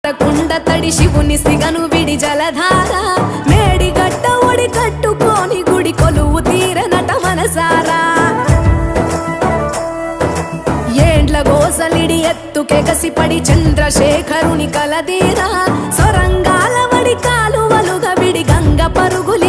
కుండ తడి శివుని సిగను విడి జలధార మేడిగట్ట ఒడి కట్టుకోని గుడి కొలువు తీరనట మనసారా ఏండ్ల గోసలిడి ఎత్తుకెగసిపడి చంద్రశేఖరుని కలదీరా సొరంగాల వడి కాలువలుగా విడి గంగ పరుగులి